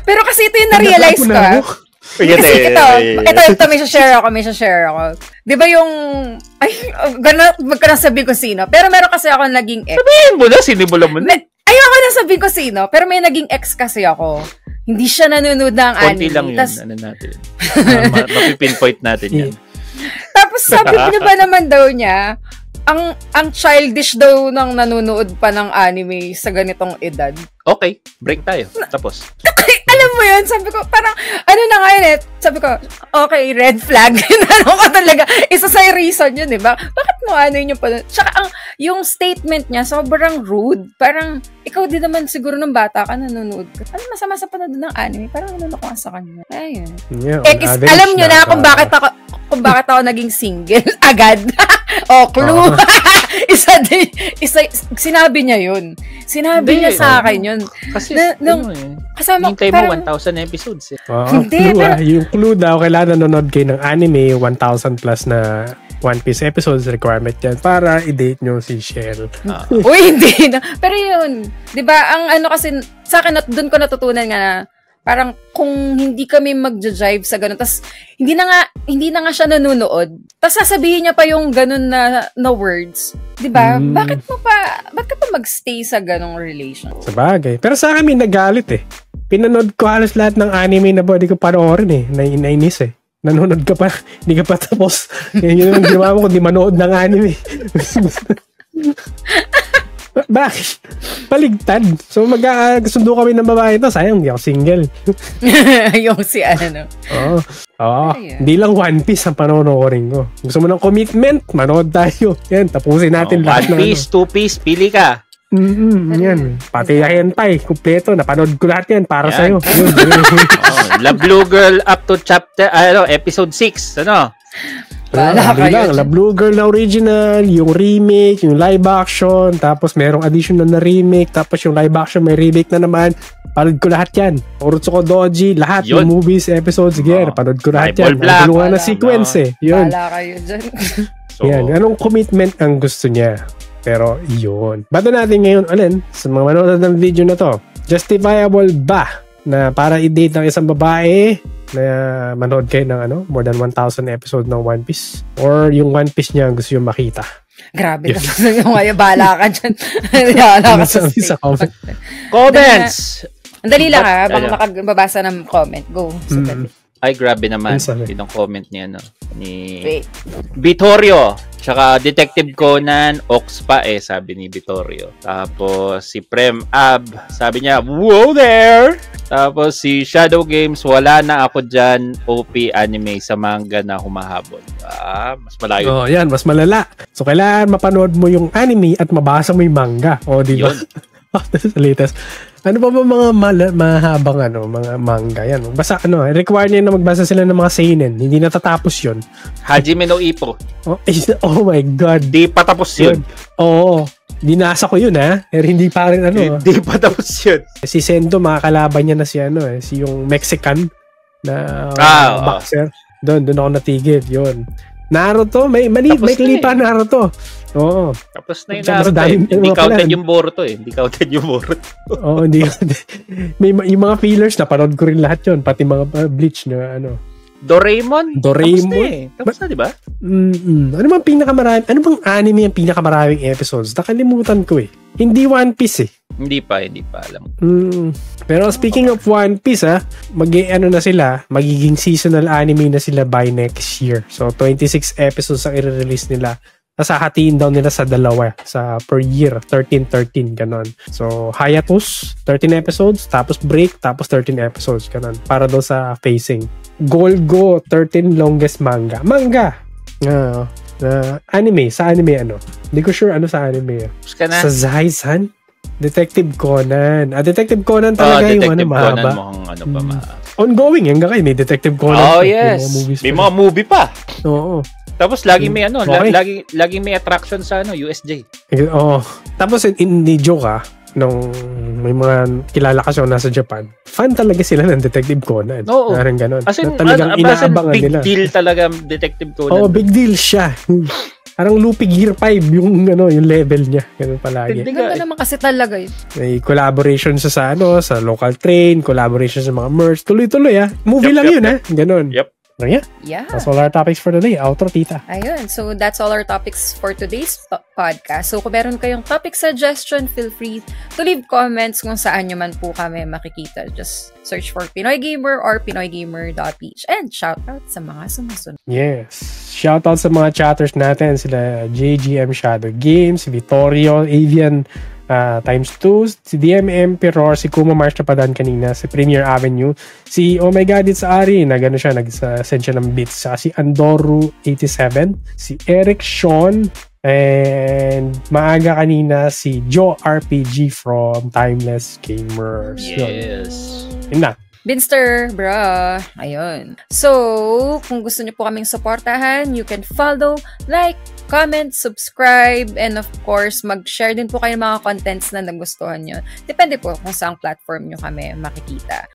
Pero kasi ito yung na-realize ko. Kasi ito, may share ako. Di ba yung, wag ka na sabihin ko sino. Pero meron kasi ako naging ex. Sabihin mo na, sinibula mo na. Ayoko na sabihin ko sino, pero may naging ex kasi ako. Hindi siya nanonood ng anime. Konti lang yun, natin. Mapipinpoint natin yan. Tapos sabi niya ba naman daw niya, ang childish daw nang nanonood pa ng anime sa ganitong edad. Okay, break tayo. Tapos. Alam mo yun, sabi ko, parang, ano na nga yun eh, sabi ko, okay, red flag. Ano ka talaga, isa sa reason yun, diba? Bakit mo ano yun yung panood? Tsaka, yung statement niya, sobrang rude. Parang, ikaw din naman siguro ng bata ka, nanonood ka. Ano masama sa panood ng anime? Parang nanonood ka sa kanya. Ayun. Yeah, alam nyo na kung bakit ako naging single agad. Clue. Sinabi niya yun. Sinabi niya sa akin yun. Kasi, hintay mo 1,000 episodes eh. Hindi, yung clue daw, kailangan nanonood kayo ng anime, 1,000 plus na One Piece episodes requirement yan para i-date nyo si Shell. Uy, hindi na. Pero yun, di ba, ang ano kasi, sa akin, doon ko natutunan nga na, parang kung hindi kami magja-jive sa ganun, tas hindi na nga siya nanonood, tas sasabihin niya pa yung ganun na words, 'di ba? Bakit ka pa magstay sa ganung relation? Sabagay. Pero sa akin may nagalit eh. Pinanood ko halos lahat ng anime na pwede ko panoorin eh. Nainis eh. Nanonood ka pa, hindi ka pa tapos. Yun yung ginawa mo kung di manood ng anime. Bakit? Paligtad. So, magkasundo kami ng babae ito. Sayang, hindi ako single. Yung si ano. Oo. Hindi lang One Piece ang panonoorin ko. Gusto mo ng commitment? Manood tayo. Yan, tapusin natin lahat. One Piece, Two Piece, pili ka. Yan. Pati hentai, kumpleto. Napanood ko lahat yan para sa'yo. La Blue Girl up to episode 6. Ano? La Blue Girl na original, yung remake, yung live action, tapos merong additional na remake, tapos yung live action may remake na naman. Panood ko lahat yan. Urutsuko Doji, lahat yung movies, episodes, panood ko lahat yan. Tulungan na sequence eh. Yun. Bala kayo dyan. Yan. Anong commitment ang gusto niya? Pero yun. Bato natin ngayon, sa mga manood ng video na to, justifiable ba na para i-date ng isang babae na manood kayo ng more than 1,000 episode ng One Piece? Or yung One Piece niya gusto yung makita? Grabe na. Yung bala ka dyan. Bala ka sa comments! Ang dali lang baka makagbabasa ng comment. Go. Ay, grabe naman. Yung comment niya, ni Vittorio. Tsaka Detective Conan, Ox pa sabi ni Vittorio. Tapos si Prem Ab, sabi niya, whoa there! Tapos si Shadow Games, wala na ako dyan, OP anime sa manga na humahabol. Mas malayo. Yan, mas malala. So, kailangan mapanood mo yung anime at mabasa mo yung manga. Di ba? Sa latest. Ano pa ba mga mahabang mga manga yan? Basta require niya na magbasa sila ng mga seinen. Hindi natatapos yun. Hajime no Ippo. Oh my God. Di patapos yun. Oo. Dinasa ko yun Pero hindi pa rin Di patapos yun. Si Sendo, makakalaban niya na si yung Mexican na boxer. Doon ako natigil. Yun. Naruto, may klipa Naruto. Oo. Tapos na yung Naruto Hindi counted yung Boruto Hindi counted yung Boruto. Oo, hindi. May yung mga fillers, napanood ko rin lahat yun. Pati mga Bleach na Doraemon? Tapos na, di ba? Ano bang anime ang pinakamaraming episodes? Nakalimutan ko Hindi One Piece Hindi pa alam. Pero speaking of One Piece na sila, magiging seasonal anime na sila by next year. So 26 episodes ang i-release nila. Tapos hahatiin daw nila sa dalawa per year, 13 ganon. So hiatus 13 episodes, tapos break, tapos 13 episodes ganon. Para daw sa phasing. Golgo 13 longest manga. Anime, sa anime Hindi ko sure sa anime. Sa Zai-san? Detective Conan. Detective Conan talaga yung mahaba. Ongoing hanggang kayo may Detective Conan. Yes. May mga movie pa. Oo. Tapos laging may laging may attraction sa USJ. Tapos hindi joke nung may mga kilala kasi nasa Japan, fan talaga sila ng Detective Conan. Oo. Parang ganun. As in, talagang inaabangan big nila. Big deal talaga Detective Conan. Big deal siya. Parang Loopy Gear 5 yung level niya. Ganun palagi. Ganda naman kasi talaga yun. May collaboration sa local train, collaboration sa mga merch. Tuloy-tuloy Movie lang yun Ganun. Yep. Yeah. That's all our topics for today. Outro, tita. Ayun. So, that's all our topics for today's podcast. So, kung meron kayong topic suggestion, feel free to leave comments kung saan nyo man po kami makikita. Just search for Pinoy Gamer or pinoygamer.ph. And shout out sa mga sumusunod. Yes. Shout out sa mga chatters natin. Sila JGM Shadow Games, si Vittorio, Avian ×2, si DM Emperor, si Kuma Mars na padan kanina, si Premier Avenue, si Oh My God It's Ari, nag-send siya ng bits, si Andoru87, si Eric Sean, and maaga kanina si Joe RPG from Timeless Gamers. Yes. Yun na. Binster, bruh. Ayun. So, kung gusto niyo po kaming supportahan, you can follow, like, comment, subscribe, and of course, mag-share din po kayo ng mga contents na nagustuhan nyo. Depende po kung saang platform nyo kami makikita.